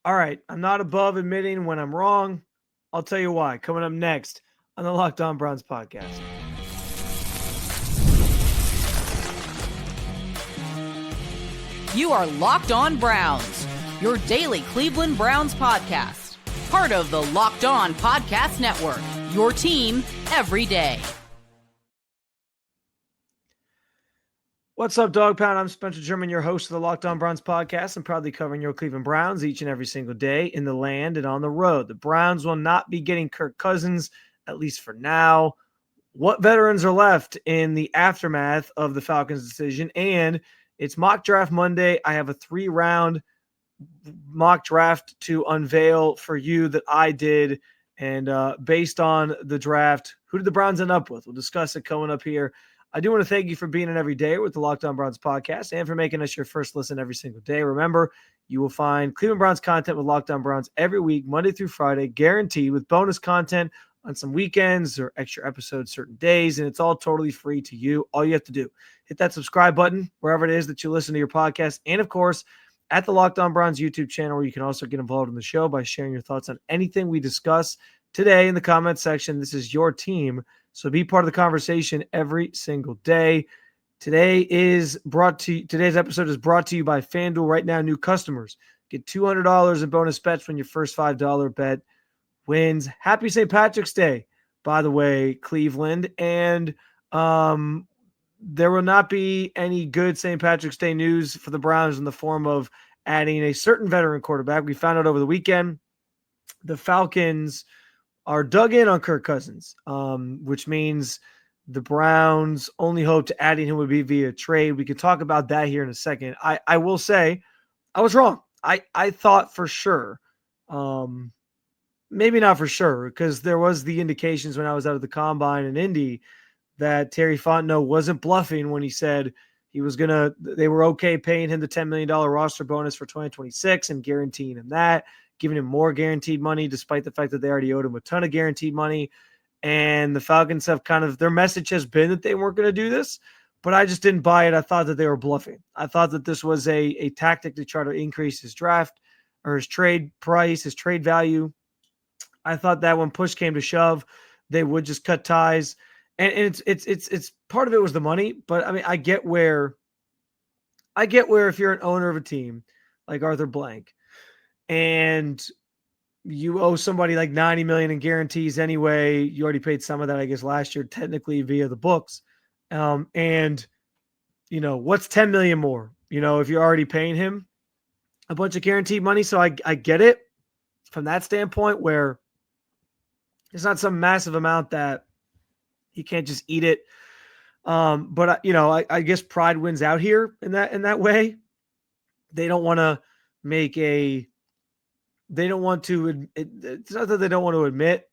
All right, I'm not above admitting when I'm wrong. I'll tell you why. Coming up next on the Locked On Browns podcast. You are Locked On Browns, your daily Cleveland Browns podcast. Part of the Locked On Podcast Network, your team every day. What's up, Dog Pound? I'm Spencer German, your host of the Locked On Browns podcast, and proudly covering your Cleveland Browns each and every single day in the land and on the road. The Browns will not be getting Kirk Cousins, at least for now. What veterans are left in the aftermath of the Falcons' decision? And it's Mock Draft Monday. I have a 3-round mock draft to unveil for you that I did. And based on the draft, who did the Browns end up with? We'll discuss it coming up here. I do want to thank you for being in every day with the Locked On Browns podcast and for making us your first listen every single day. Remember, you will find Cleveland Browns content with Locked On Browns every week, Monday through Friday, guaranteed, with bonus content on some weekends or extra episodes certain days, and it's all totally free to you. All you have to do, hit that subscribe button wherever it is that you listen to your podcast, and of course, at the Locked On Browns YouTube channel, where you can also get involved in the show by sharing your thoughts on anything we discuss today in the comment section. This is your team, so be part of the conversation every single day. Today's episode is brought to you by FanDuel. Right now, new customers get $200 in bonus bets when your first $5 bet wins. Happy St. Patrick's Day, by the way, Cleveland. And there will not be any good St. Patrick's Day news for the Browns in the form of adding a certain veteran quarterback. We found out over the weekend the Falcons are dug in on Kirk Cousins, which means the Browns' only hope to adding him would be via trade. We can talk about that here in a second. I will say I was wrong. I thought for sure, maybe not for sure, because there was the indications when I was out of the combine in Indy that Terry Fontenot wasn't bluffing when he said they were okay paying him the $10 million roster bonus for 2026 and guaranteeing him that, giving him more guaranteed money, despite the fact that they already owed him a ton of guaranteed money. And the Falcons have their message has been that they weren't going to do this, but I just didn't buy it. I thought that they were bluffing. I thought that this was a tactic to try to increase his draft or his trade price, his trade value. I thought that when push came to shove, they would just cut ties. And it's part of it was the money, but I mean, I get where if you're an owner of a team like Arthur Blank and you owe somebody like $90 million in guarantees anyway, you already paid some of that, I guess, last year, technically via the books. And what's $10 million more, if you're already paying him a bunch of guaranteed money. So I get it from that standpoint, where it's not some massive amount that you can't just eat it. But I guess pride wins out here in that way. They don't want to it's not that they don't want to admit,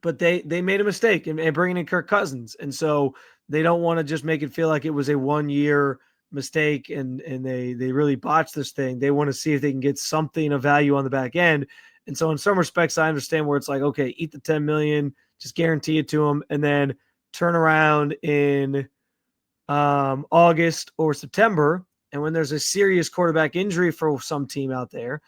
but they made a mistake in bringing in Kirk Cousins. And so they don't want to just make it feel like it was a 1-year mistake and they really botched this thing. They want to see if they can get something of value on the back end. And so in some respects, I understand where it's like, okay, eat the $10 million, just guarantee it to them, and then turn around in August or September. And when there's a serious quarterback injury for some team out there,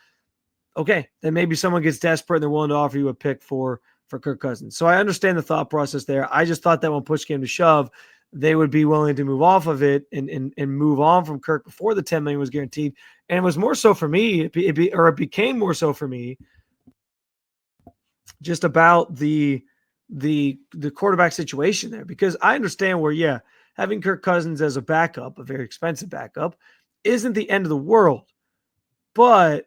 okay, then maybe someone gets desperate and they're willing to offer you a pick for Kirk Cousins. So I understand the thought process there. I just thought that when push came to shove, they would be willing to move off of it and move on from Kirk before the $10 million was guaranteed. And it was more so for me, it became more so for me just about the quarterback situation there, because I understand where, having Kirk Cousins as a backup, a very expensive backup, isn't the end of the world. But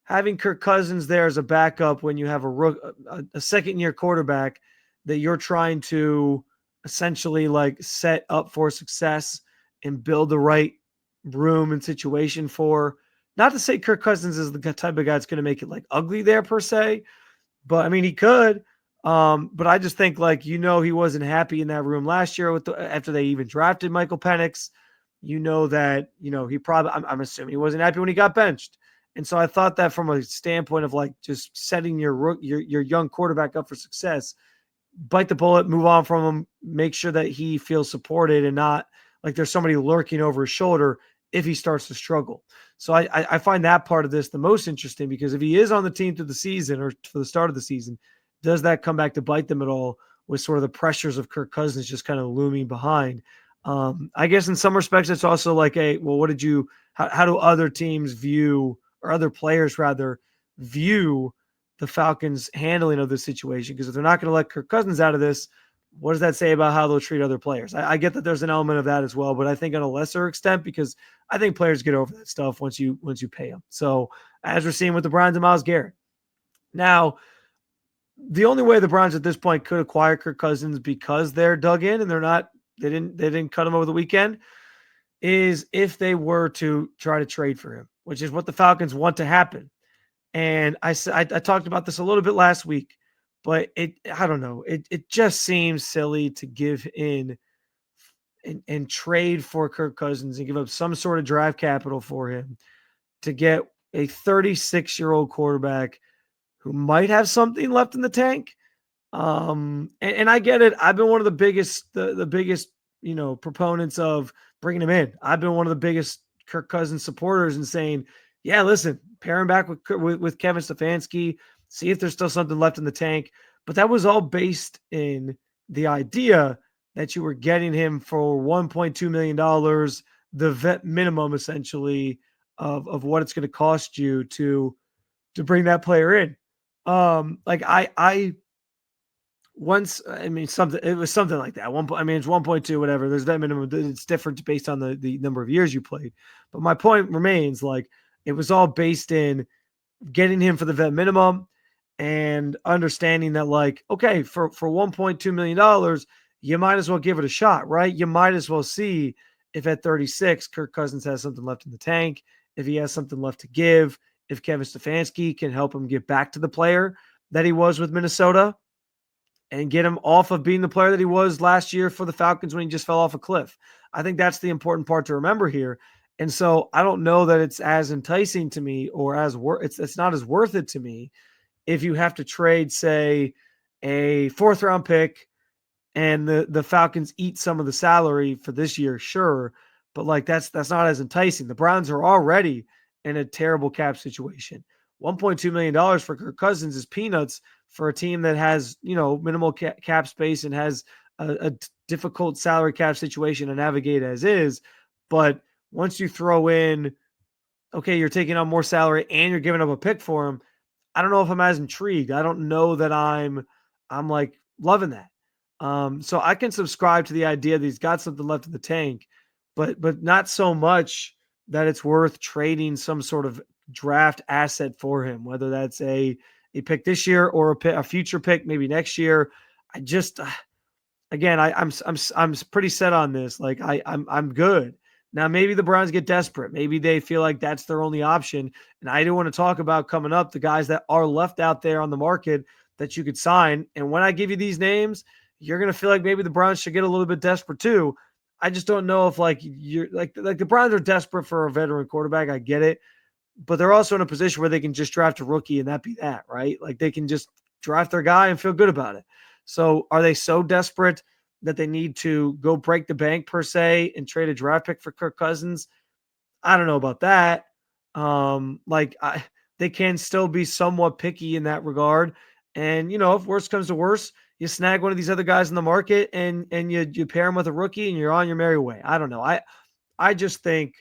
having Kirk Cousins there as a backup when you have a second-year quarterback that you're trying to essentially like set up for success and build the right room and situation for, not to say Kirk Cousins is the type of guy that's going to make it like ugly there per se, but I mean, he could. But I just think he wasn't happy in that room last year after they even drafted Michael Penix. That, he probably, I'm assuming he wasn't happy when he got benched. And so I thought that from a standpoint of just setting your young quarterback up for success, bite the bullet, move on from him, make sure that he feels supported and not like there's somebody lurking over his shoulder if he starts to struggle. So I find that part of this the most interesting, because if he is on the team through the season or for the start of the season, does that come back to bite them at all with sort of the pressures of Kirk Cousins just kind of looming behind? I guess in some respects, it's also like, how do other teams view, or other players rather, view the Falcons' handling of this situation? Because if they're not going to let Kirk Cousins out of this, what does that say about how they'll treat other players? I get that there's an element of that as well, but I think on a lesser extent, because I think players get over that stuff once you pay them. So as we're seeing with the Browns and Myles Garrett. Now, the only way the Browns at this point could acquire Kirk Cousins, because they're dug in and they didn't cut him over the weekend, is if they were to try to trade for him, which is what the Falcons want to happen. And I talked about this a little bit last week, but I don't know. It just seems silly to give in and trade for Kirk Cousins and give up some sort of draft capital for him to get a 36-year-old quarterback who might have something left in the tank. And I get it. I've been one of the biggest proponents of bringing him in. I've been one of the biggest Kirk Cousins supporters and saying, yeah, listen, pair him back with Kevin Stefanski, see if there's still something left in the tank. But that was all based in the idea that you were getting him for $1.2 million, the vet minimum essentially of what it's going to cost you to bring that player in. It was something like that. It's 1.2, whatever. There's vet minimum. It's different based on the number of years you played. But my point remains, like, it was all based in getting him for the vet minimum and understanding that, like, okay, for $1.2 million, you might as well give it a shot, right? You might as well see if at 36, Kirk Cousins has something left in the tank, if he has something left to give, if Kevin Stefanski can help him get back to the player that he was with Minnesota and get him off of being the player that he was last year for the Falcons when he just fell off a cliff. I think that's the important part to remember here. And so I don't know that it's as enticing to me, or it's not as worth it to me if you have to trade, say, a 4th round pick and the Falcons eat some of the salary for this year, sure. But like that's not as enticing. The Browns are already in a terrible cap situation. $1.2 million for Kirk Cousins is peanuts for a team that has, minimal cap space and has a difficult salary cap situation to navigate as is. But once you throw in, okay, you're taking on more salary and you're giving up a pick for him, I don't know if I'm as intrigued. I don't know that I'm like loving that. So I can subscribe to the idea that he's got something left in the tank, but not so much that it's worth trading some sort of draft asset for him, whether that's a pick this year or a future pick maybe next year. I just, again, I'm pretty set on this. Like I'm good. Now, maybe the Browns get desperate. Maybe they feel like that's their only option. And I do want to talk about coming up the guys that are left out there on the market that you could sign. And when I give you these names, you're going to feel like maybe the Browns should get a little bit desperate too. I just don't know if you're like the Browns are desperate for a veteran quarterback. I get it, but they're also in a position where they can just draft a rookie and that be that, right? Like they can just draft their guy and feel good about it. So are they so desperate that they need to go break the bank per se and trade a draft pick for Kirk Cousins? I don't know about that. They can still be somewhat picky in that regard. And, if worse comes to worse, you snag one of these other guys in the market and you pair him with a rookie and you're on your merry way. I don't know. I just think,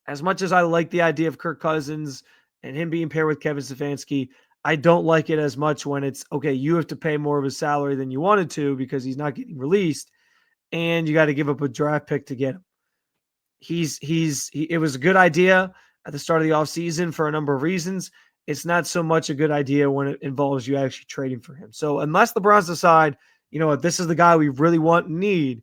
as much as I like the idea of Kirk Cousins and him being paired with Kevin Stefanski, I don't like it as much when it's, okay, you have to pay more of his salary than you wanted to because he's not getting released and you got to give up a draft pick to get him. It was a good idea at the start of the offseason for a number of reasons. It's not so much a good idea when it involves you actually trading for him. So unless the Browns decide, this is the guy we really want and need,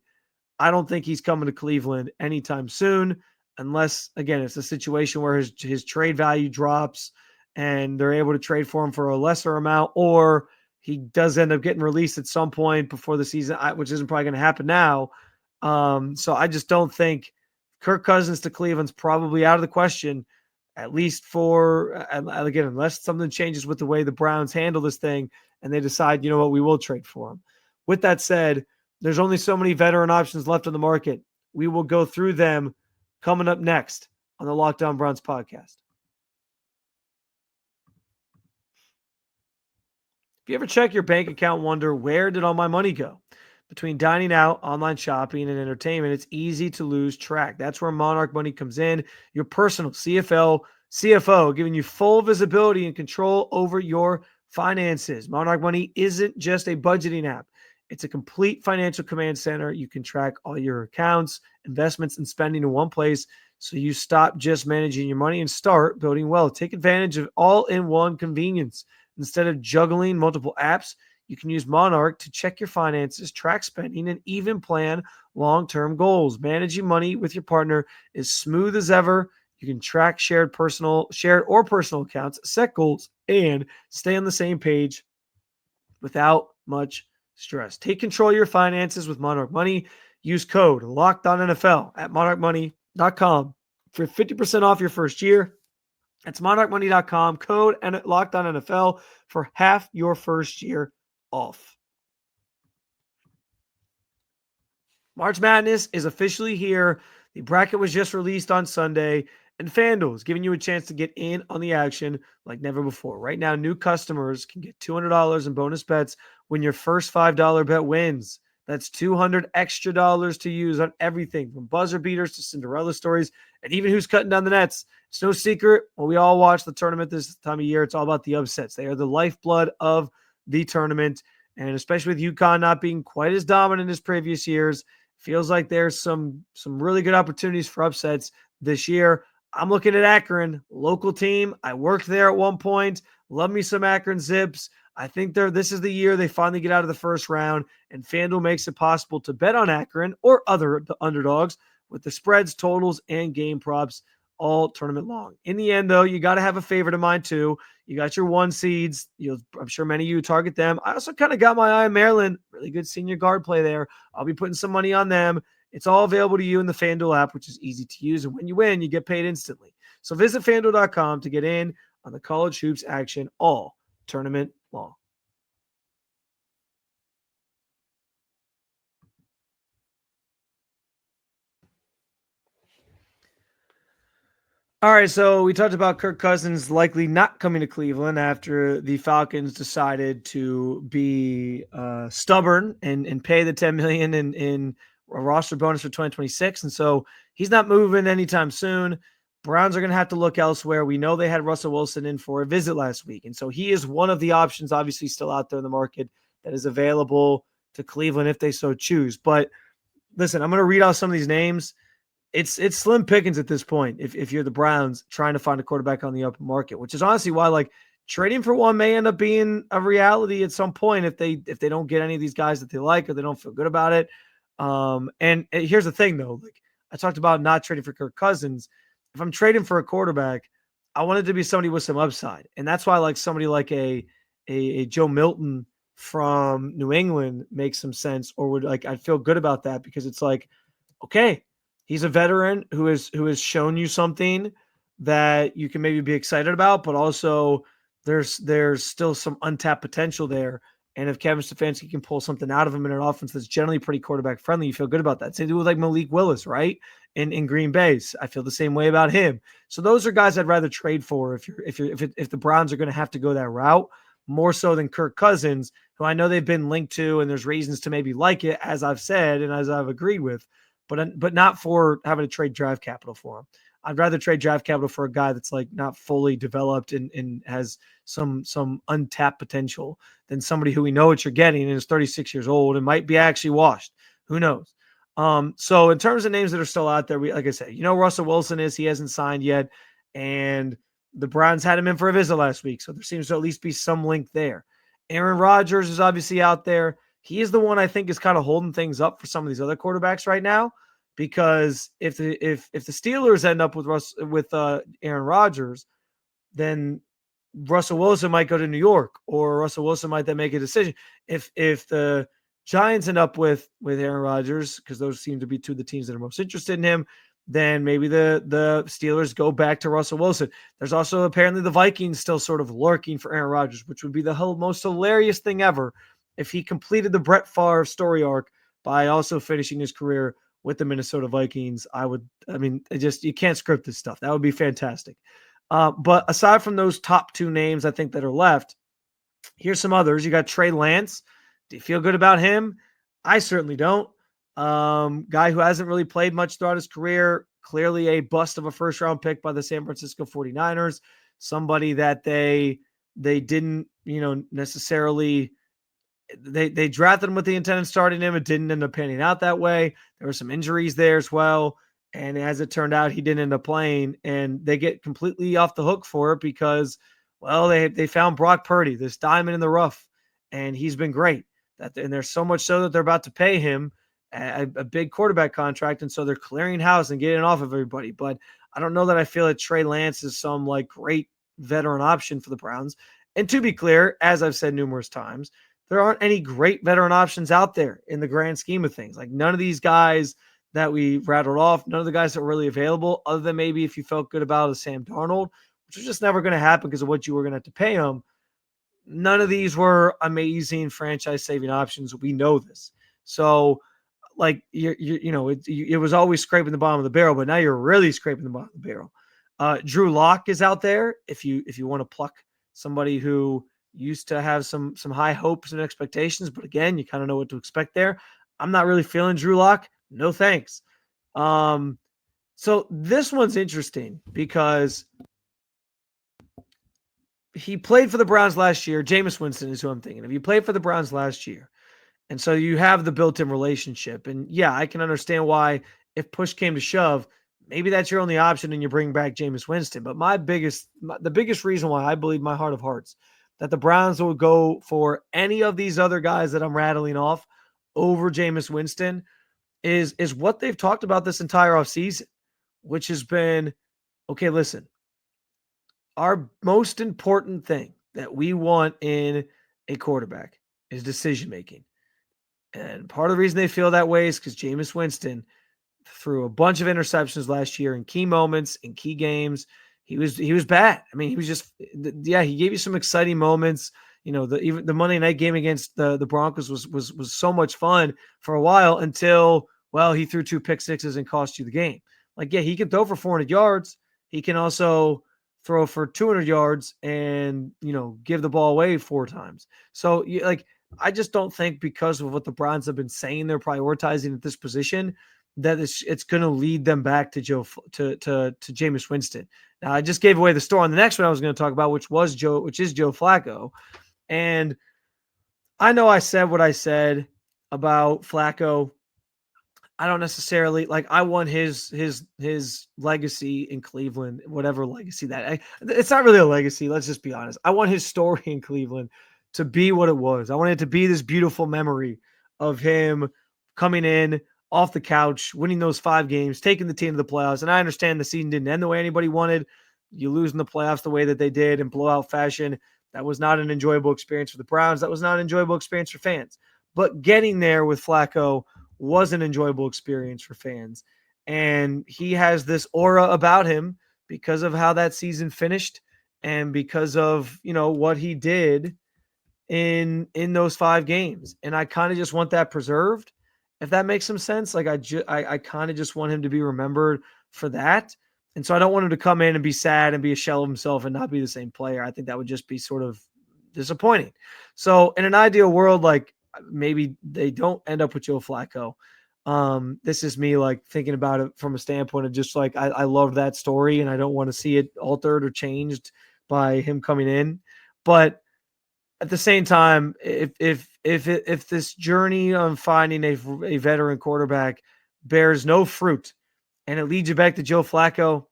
I don't think he's coming to Cleveland anytime soon, unless, again, it's a situation where his trade value drops and they're able to trade for him for a lesser amount, or he does end up getting released at some point before the season, which isn't probably going to happen now. So I just don't think Kirk Cousins to Cleveland's probably out of the question, at least again, unless something changes with the way the Browns handle this thing and they decide, we will trade for him. With that said, there's only so many veteran options left on the market. We will go through them coming up next on the Locked On Browns podcast. If you ever check your bank account and wonder, where did all my money go? Between dining out, online shopping, and entertainment, it's easy to lose track. That's where Monarch Money comes in, your personal CFO, giving you full visibility and control over your finances. Monarch Money isn't just a budgeting app. It's a complete financial command center. You can track all your accounts, investments, and spending in one place, so you stop just managing your money and start building wealth. Take advantage of all-in-one convenience. Instead of juggling multiple apps, you can use Monarch to check your finances, track spending, and even plan long-term goals. Managing money with your partner is smooth as ever. You can track shared or personal accounts, set goals, and stay on the same page without much stress. Take control of your finances with Monarch Money. Use code LOCKEDONNFL at monarchmoney.com for 50% off your first year. That's monarchmoney.com, code and LOCKEDONNFL for half your first year off. March Madness is officially here. The bracket was just released on Sunday, and FanDuel is giving you a chance to get in on the action like never before. Right now, new customers can get $200 in bonus bets when your first $5 bet wins. That's $200 extra to use on everything from buzzer beaters to Cinderella stories and even who's cutting down the nets. It's no secret. When we all watch the tournament this time of year, it's all about the upsets. They are the lifeblood of the tournament, and especially with UConn not being quite as dominant as previous years, feels like there's some really good opportunities for upsets this year. I'm looking at Akron, local team. I worked there at one point. Love me some Akron Zips. I think this is the year they finally get out of the first round, and FanDuel makes it possible to bet on Akron or other underdogs with the spreads, totals, and game props all tournament long. In the end, though, you got to have a favorite of mine, too. You got your one seeds. I'm sure many of you target them. I also kind of got my eye on Maryland. Really good senior guard play there. I'll be putting some money on them. It's all available to you in the FanDuel app, which is easy to use. And when you win, you get paid instantly. So visit FanDuel.com to get in on the college hoops action all tournament long. All right, so we talked about Kirk Cousins likely not coming to Cleveland after the Falcons decided to be stubborn and pay the $10 million in a roster bonus for 2026, and so he's not moving anytime soon. Browns are going to have to look elsewhere. We know they had Russell Wilson in for a visit last week, and so he is one of the options, obviously still out there in the market, that is available to Cleveland if they so choose. But listen, I'm going to read out some of these names. It's slim pickings at this point if you're the Browns trying to find a quarterback on the open market, which is honestly why trading for one may end up being a reality at some point if they don't get any of these guys that they like or they don't feel good about it. And here's the thing though, I talked about not trading for Kirk Cousins. If I'm trading for a quarterback, I want it to be somebody with some upside, and that's why somebody like a Joe Milton from New England makes some sense, or I'd feel good about that because it's okay. He's a veteran who has shown you something that you can maybe be excited about, but also there's still some untapped potential there. And if Kevin Stefanski can pull something out of him in an offense that's generally pretty quarterback friendly, you feel good about that. Same thing with Malik Willis, right? In Green Bay, I feel the same way about him. So those are guys I'd rather trade for if the Browns are going to have to go that route, more so than Kirk Cousins, who I know they've been linked to, and there's reasons to maybe like it, as I've said and as I've agreed with. But not for having to trade draft capital for him. I'd rather trade draft capital for a guy that's not fully developed and has some untapped potential than somebody who we know what you're getting and is 36 years old and might be actually washed. Who knows? So in terms of names that are still out there, like I said, Russell Wilson he hasn't signed yet, and the Browns had him in for a visit last week, so there seems to at least be some link there. Aaron Rodgers is obviously out there. He is the one I think is kind of holding things up for some of these other quarterbacks right now, because if the Steelers end up with Aaron Rodgers, then Russell Wilson might go to New York, or Russell Wilson might then make a decision. If the Giants end up with Aaron Rodgers, because those seem to be two of the teams that are most interested in him, then maybe the Steelers go back to Russell Wilson. There's also apparently the Vikings still sort of lurking for Aaron Rodgers, which would be the most hilarious thing ever if he completed the Brett Favre story arc by also finishing his career with the Minnesota Vikings. You can't script this stuff. That would be fantastic. But aside from those top two names, I think that are left, here's some others. You got Trey Lance. Do you feel good about him? I certainly don't. Guy who hasn't really played much throughout his career, clearly a bust of a first round pick by the San Francisco 49ers. Somebody that they didn't, necessarily they drafted him with the intent of starting him. It didn't end up panning out that way. There were some injuries there as well. And as it turned out, he didn't end up playing, and they get completely off the hook for it because, well, they found Brock Purdy, this diamond in the rough, and he's been great. And there's so much so that they're about to pay him a big quarterback contract, and so they're clearing house and getting off of everybody. But I don't know that I feel that Trey Lance is some like great veteran option for the Browns. And to be clear, as I've said numerous times, there aren't any great veteran options out there in the grand scheme of things. Like none of these guys that we rattled off, none of the guys that were really available, other than maybe if you felt good about a Sam Darnold, which was just never going to happen because of what you were going to have to pay him. None of these were amazing franchise-saving options. We know this. So, like, it was always scraping the bottom of the barrel, but now you're really scraping the bottom of the barrel. Drew Lock is out there if you want to pluck somebody who used to have some high hopes and expectations, but again, you kind of know what to expect there. I'm not really feeling Drew Lock. No thanks. So this one's interesting because he played for the Browns last year. Jameis Winston is who I'm thinking of. He played for the Browns last year. And so you have the built-in relationship. And yeah, I can understand why if push came to shove, maybe that's your only option and you bring back Jameis Winston. But the biggest reason why I believe my heart of hearts that the Browns will go for any of these other guys that I'm rattling off over Jameis Winston is what they've talked about this entire offseason, which has been, okay, listen, our most important thing that we want in a quarterback is decision-making. And part of the reason they feel that way is because Jameis Winston threw a bunch of interceptions last year in key moments, in key games. He was bad. I mean, he was just, yeah, he gave you some exciting moments. Even the Monday night game against the Broncos was so much fun for a while until, well, he threw 2 pick sixes and cost you the game. Like, yeah, he can throw for 400 yards. He can also throw for 200 yards and, give the ball away 4 times. So, I just don't think because of what the Browns have been saying they're prioritizing at this position that it's going to lead them back to Jameis Winston. Now, I just gave away the store on the next one I was going to talk about, which is Joe Flacco. And I know I said what I said about Flacco. I don't necessarily I want his legacy in Cleveland, whatever legacy it's not really a legacy. Let's just be honest. I want his story in Cleveland to be what it was. I want it to be this beautiful memory of him coming in off the couch, winning those 5 games, taking the team to the playoffs. And I understand the season didn't end the way anybody wanted. You lose in the playoffs the way that they did in blowout fashion. That was not an enjoyable experience for the Browns. That was not an enjoyable experience for fans. But getting there with Flacco was an enjoyable experience for fans. And he has this aura about him because of how that season finished and because of, what he did in those 5 games. And I kind of just want that preserved, if that makes some sense. Like I kind of just want him to be remembered for that. And so I don't want him to come in and be sad and be a shell of himself and not be the same player. I think that would just be sort of disappointing. So in an ideal world, maybe they don't end up with Joe Flacco. This is me thinking about it from a standpoint of just I love that story and I don't want to see it altered or changed by him coming in. But at the same time, if this journey on finding a veteran quarterback bears no fruit and it leads you back to Joe Flacco,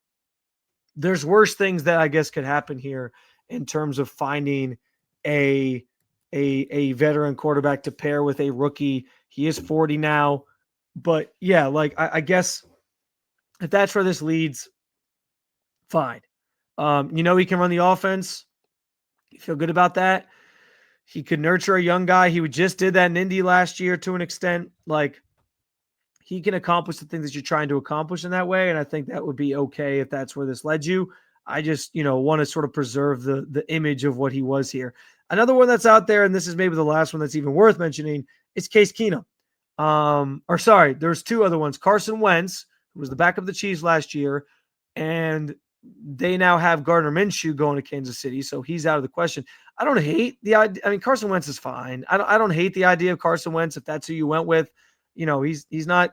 there's worse things that I guess could happen here in terms of finding a veteran quarterback to pair with a rookie. He is 40 now, but yeah, I guess if that's where this leads, fine. He can run the offense. You feel good about that. He could nurture a young guy. He just did that in Indy last year to an extent. He can accomplish the things that you're trying to accomplish in that way. And I think that would be okay if that's where this led you. I just, want to sort of preserve the image of what he was here. Another one that's out there, and this is maybe the last one that's even worth mentioning, is Case Keenum. Or sorry, there's two other ones. Carson Wentz, who was the back of the Chiefs last year, and they now have Gardner Minshew going to Kansas City, so he's out of the question. I don't hate the idea. I mean, Carson Wentz is fine. I don't hate the idea of Carson Wentz if that's who you went with. He's not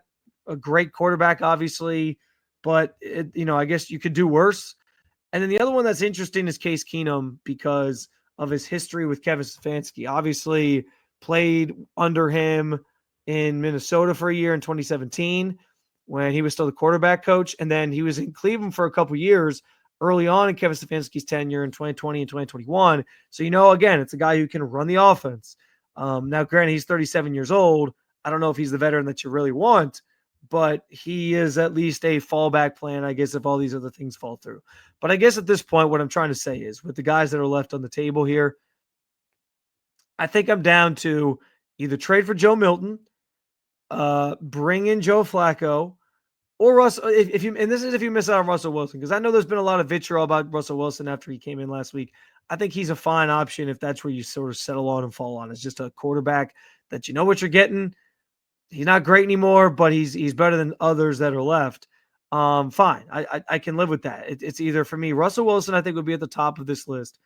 a great quarterback, obviously, but I guess you could do worse. And then the other one that's interesting is Case Keenum because of his history with Kevin Stefanski. Obviously, played under him in Minnesota for a year in 2017 when he was still the quarterback coach. And then he was in Cleveland for a couple years early on in Kevin Stefanski's tenure in 2020 and 2021. So, again, it's a guy who can run the offense. Now, granted, he's 37 years old. I don't know if he's the veteran that you really want, but he is at least a fallback plan, I guess, if all these other things fall through. But I guess at this point, what I'm trying to say is with the guys that are left on the table here, I think I'm down to either trade for Joe Milton, bring in Joe Flacco, or Russell. If you miss out on Russell Wilson, because I know there's been a lot of vitriol about Russell Wilson after he came in last week. I think he's a fine option if that's where you sort of settle on and fall on. It's just a quarterback that you know what you're getting. He's not great anymore, but he's better than others that are left. Fine. I can live with that. It's either for me, Russell Wilson, I think would be at the top of this list.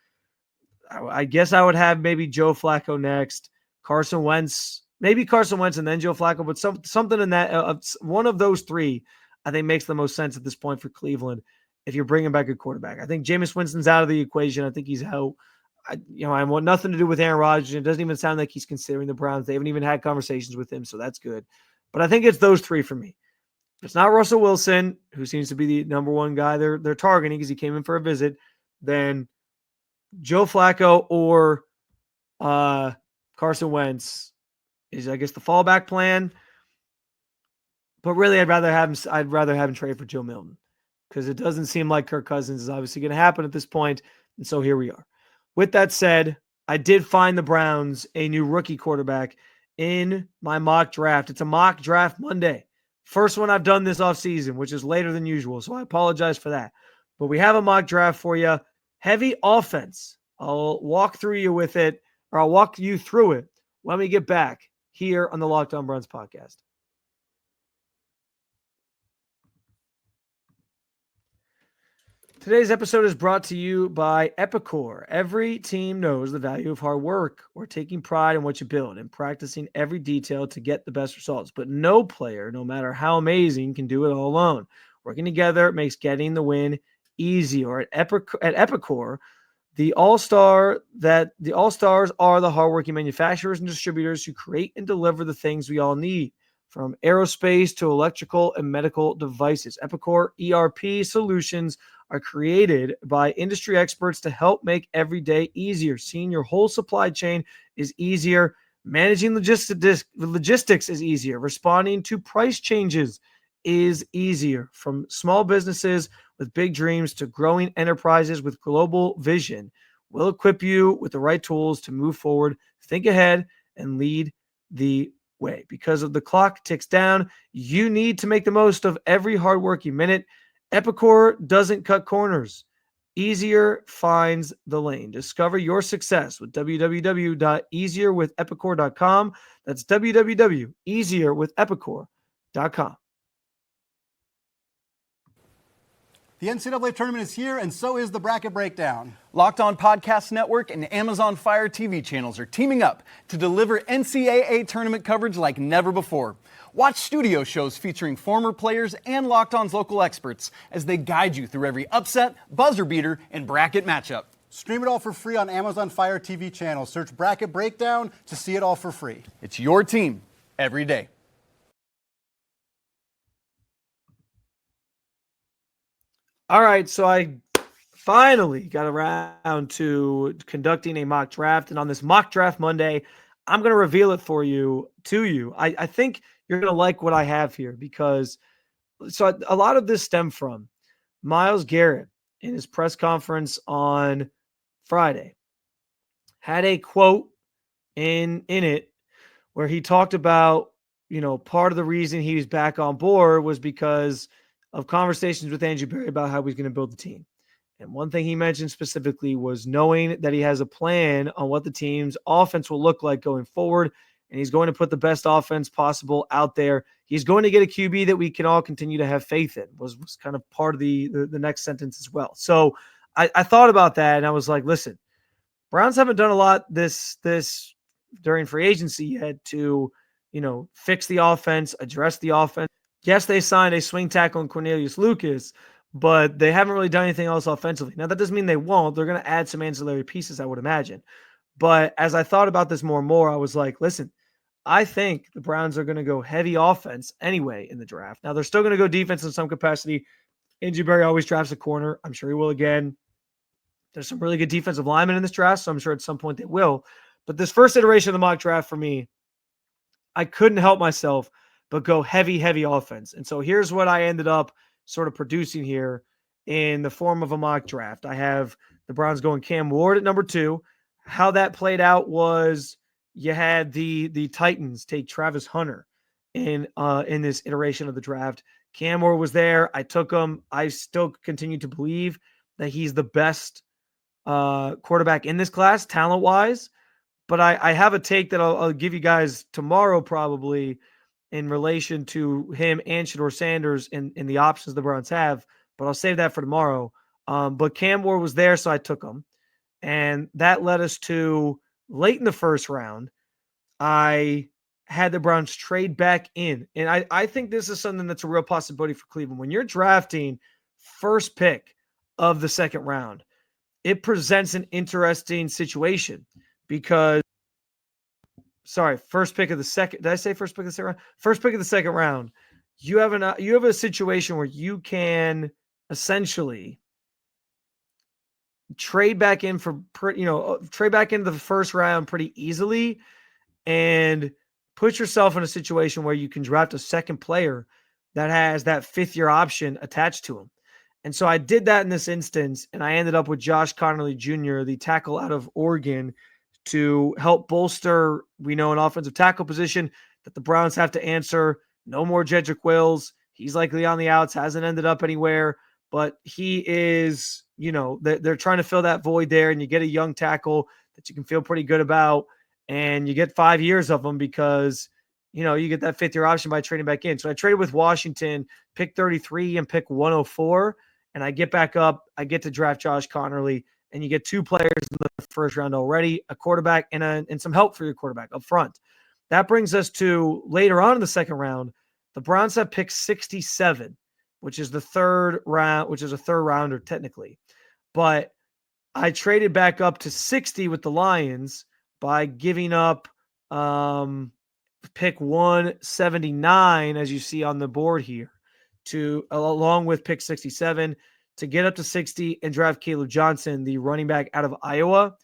I guess I would have maybe Joe Flacco next, Carson Wentz, maybe Carson Wentz and then Joe Flacco, but something in that one of those three, I think makes the most sense at this point for Cleveland. If you're bringing back a quarterback, I think Jameis Winston's out of the equation. I think he's out. I want nothing to do with Aaron Rodgers. It doesn't even sound like he's considering the Browns. They haven't even had conversations with him, so that's good. But I think it's those three for me. If it's not Russell Wilson, who seems to be the number one guy they're targeting because he came in for a visit, then Joe Flacco or Carson Wentz is, I guess, the fallback plan. But really, I'd rather have him trade for Joe Milton because it doesn't seem like Kirk Cousins is obviously going to happen at this point. And so here we are. With that said, I did find the Browns a new rookie quarterback in my mock draft. It's a mock draft Monday. First one I've done this offseason, which is later than usual. So I apologize for that. But we have a mock draft for you. Heavy offense. I'll walk through you with it, or I'll walk you through it when we get back here on the Locked On Browns podcast. Today's episode is brought to you by Epicor. Every team knows the value of hard work or taking pride in what you build and practicing every detail to get the best results. But no player, no matter how amazing, can do it all alone. Working together makes getting the win easier. At Epicor, the All-Stars are the hardworking manufacturers and distributors who create and deliver the things we all need, from aerospace to electrical and medical devices. Epicor ERP solutions are created by industry experts to help make every day easier. Seeing your whole supply chain is easier. Managing logistics is easier. Responding to price changes is easier. From small businesses with big dreams to growing enterprises with global vision, we'll equip you with the right tools to move forward, think ahead, and lead the way. Because of the clock ticks down, you need to make the most of every hardworking minute. Epicor doesn't cut corners. Easier finds the lane. Discover your success with www.easierwithepicor.com. That's www.easierwithepicor.com. The NCAA tournament is here, and so is the Bracket Breakdown. Locked On Podcast Network and Amazon Fire TV channels are teaming up to deliver NCAA tournament coverage like never before. Watch studio shows featuring former players and Locked On's local experts as they guide you through every upset, buzzer beater, and bracket matchup. Stream it all for free on Amazon Fire TV channel. Search Bracket Breakdown to see it all for free. It's your team every day. All right, so I finally got around to conducting a mock draft, and on this mock draft Monday, I'm going to reveal it to you. I think you're going to like what I have here because a lot of this stemmed from Myles Garrett in his press conference on Friday had a quote in it where he talked about, part of the reason he was back on board was because of conversations with Andrew Berry about how he's going to build the team. And one thing he mentioned specifically was knowing that he has a plan on what the team's offense will look like going forward and he's going to put the best offense possible out there. He's going to get a QB that we can all continue to have faith in, was kind of part of the next sentence as well. So I thought about that, and I was like, listen, Browns haven't done a lot this during free agency yet to, fix the offense, address the offense. Yes, they signed a swing tackle in Cornelius Lucas, but they haven't really done anything else offensively. Now, that doesn't mean they won't. They're going to add some ancillary pieces, I would imagine. But as I thought about this more and more, I was like, listen, I think the Browns are going to go heavy offense anyway in the draft. Now, they're still going to go defense in some capacity. Angie Berry always drafts a corner. I'm sure he will again. There's some really good defensive linemen in this draft, so I'm sure at some point they will. But this first iteration of the mock draft for me, I couldn't help myself but go heavy offense. And so here's what I ended up sort of producing here in the form of a mock draft. I have the Browns going Cam Ward at number 2. How that played out was you had the Titans take Travis Hunter in this iteration of the draft. Cam Ward was there. I took him. I still continue to believe that he's the best quarterback in this class, talent-wise. But I have a take that I'll give you guys tomorrow probably in relation to him and Shedeur Sanders in the options the Browns have. But I'll save that for tomorrow. But Cam Ward was there, so I took him. And that led us to late in the first round. I had the Browns trade back in. And I think this is something that's a real possibility for Cleveland. When you're drafting first pick of the second round, it presents an interesting situation because, first pick of the second. Did I say first pick of the second round? First pick of the second round. You have a situation where you can essentially trade back in trade back into the first round pretty easily and put yourself in a situation where you can draft a second player that has that 5th-year option attached to him. And so I did that in this instance, and I ended up with Josh Connolly Jr., the tackle out of Oregon, to help bolster, an offensive tackle position that the Browns have to answer. No more Jedrick Wills. He's likely on the outs, hasn't ended up anywhere, but he is, they're trying to fill that void there, and you get a young tackle that you can feel pretty good about, and you get 5 years of them because, you get that 5th-year option by trading back in. So I traded with Washington, pick 33 and pick 104, and I get back up. I get to draft Josh Connerly, and you get 2 players in the first round already, a quarterback and some help for your quarterback up front. That brings us to later on in the second round. The Browns have pick 67, which is the third round, which is a third rounder technically. But I traded back up to 60 with the Lions by giving up pick 179, as you see on the board here, along with pick 67 to get up to 60 and draft Caleb Johnson, the running back out of Iowa.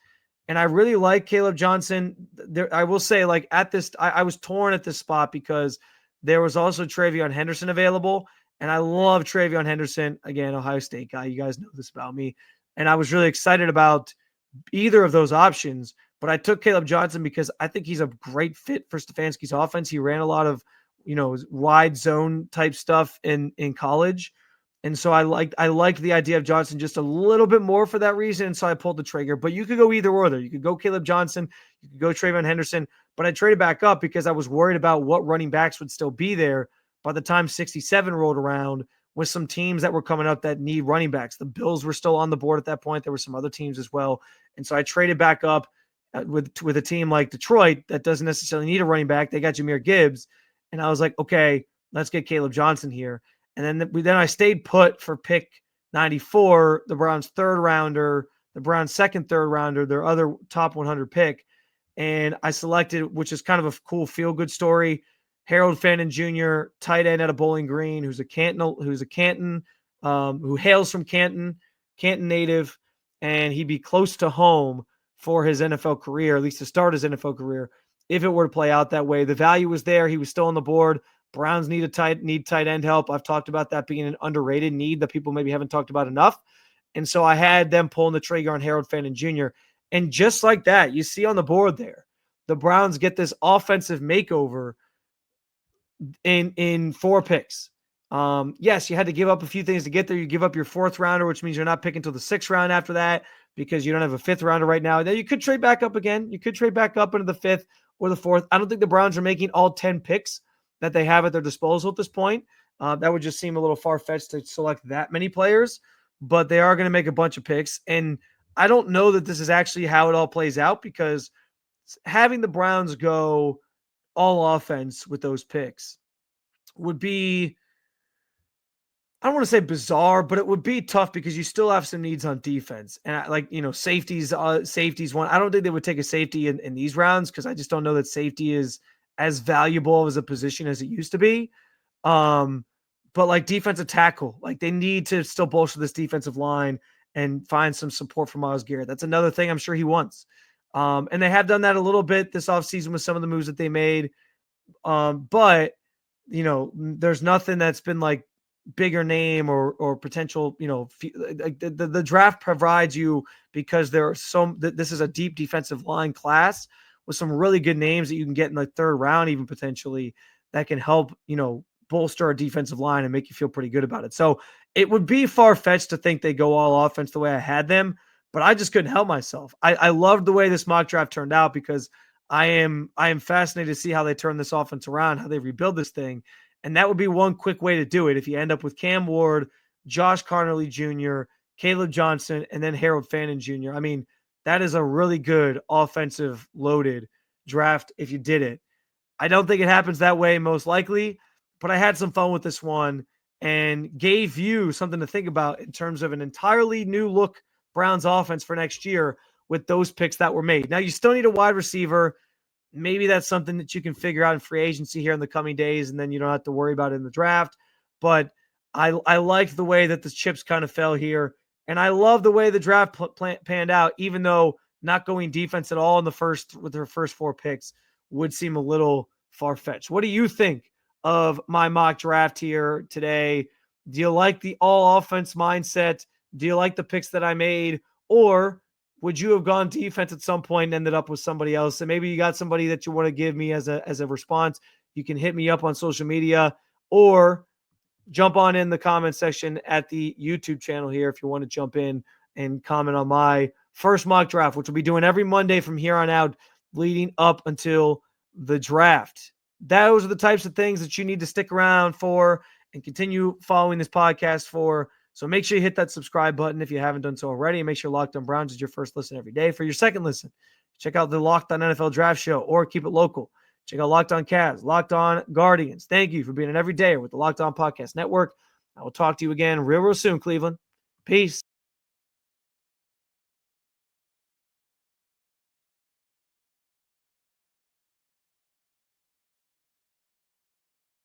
And I really like Caleb Johnson. I will say, I was torn at this spot because there was also TreVeyon Henderson available. And I love TreVeyon Henderson. Again, Ohio State guy. You guys know this about me. And I was really excited about either of those options. But I took Caleb Johnson because I think he's a great fit for Stefanski's offense. He ran a lot of, wide zone type stuff in college. And so I liked the idea of Johnson just a little bit more for that reason. And so I pulled the trigger. But you could go either or there. You could go Caleb Johnson. You could go TreVeyon Henderson. But I traded back up because I was worried about what running backs would still be there by the time 67 rolled around, with some teams that were coming up that need running backs. The Bills were still on the board at that point. There were some other teams as well. And so I traded back up with a team like Detroit that doesn't necessarily need a running back. They got Jahmyr Gibbs. And I was like, okay, let's get Caleb Johnson here. And then I stayed put for pick 94, the Browns' third rounder, the Browns' second third rounder, their other top 100 pick. And I selected, which is kind of a cool feel-good story, Harold Fannin Jr., tight end out of Bowling Green, who hails from Canton native, and he'd be close to home for his NFL career, at least to start his NFL career, if it were to play out that way. The value was there. He was still on the board. Browns need tight end help. I've talked about that being an underrated need that people maybe haven't talked about enough. And so I had them pulling the trigger on Harold Fannin Jr. And just like that, you see on the board there, the Browns get this offensive makeover in 4 picks. Yes, you had to give up a few things to get there. You give up your 4th rounder, which means you're not picking until the 6th round after that because you don't have a 5th rounder right now. Now you could trade back up again. You could trade back up into the 5th, or the 4th. I don't think the Browns are making all 10 picks that they have at their disposal at this point. That would just seem a little far-fetched to select that many players, but they are going to make a bunch of picks. And I don't know that this is actually how it all plays out, because having the Browns go all offense with those picks would be, I don't want to say bizarre, but it would be tough because you still have some needs on defense. And safeties one. I don't think they would take a safety in these rounds, because I just don't know that safety is as valuable as a position as it used to be. But like defensive tackle, like they need to still bolster this defensive line and find some support from Myles Garrett. That's another thing I'm sure he wants. And they have done that a little bit this offseason with some of the moves that they made. But there's nothing that's been like bigger name or potential, the draft provides you, because this is a deep defensive line class with some really good names that you can get in the 3rd round, even potentially, that can help, bolster our defensive line and make you feel pretty good about it. So it would be far-fetched to think they go all offense the way I had them, but I just couldn't help myself. I loved the way this mock draft turned out, because I am fascinated to see how they turn this offense around, how they rebuild this thing. And that would be one quick way to do it. If you end up with Cam Ward, Josh Carnerly Jr., Caleb Johnson, and then Harold Fannin Jr. I mean, that is a really good offensive loaded draft if you did it. I don't think it happens that way most likely, but I had some fun with this one and gave you something to think about in terms of an entirely new look Browns offense for next year with those picks that were made. Now, you still need a wide receiver. Maybe that's something that you can figure out in free agency here in the coming days, and then you don't have to worry about it in the draft. But I liked the way that the chips kind of fell here, and I love the way the draft panned out, even though not going defense at all with their first 4 picks would seem a little far-fetched. What do you think of my mock draft here today? Do you like the all-offense mindset? Do you like the picks that I made? Or would you have gone defense at some point and ended up with somebody else? And maybe you got somebody that you want to give me as a response. You can hit me up on social media or jump on in the comment section at the YouTube channel here if you want to jump in and comment on my first mock draft, which we'll be doing every Monday from here on out, leading up until the draft. Those are the types of things that you need to stick around for and continue following this podcast for. So make sure you hit that subscribe button if you haven't done so already, and make sure Locked On Browns is your first listen every day. For your second listen, check out the Locked On NFL Draft Show or keep it local. Check out Locked On Cavs, Locked On Guardians. Thank you for being an everydayer with the Locked On Podcast Network. I will talk to you again real soon, Cleveland. Peace.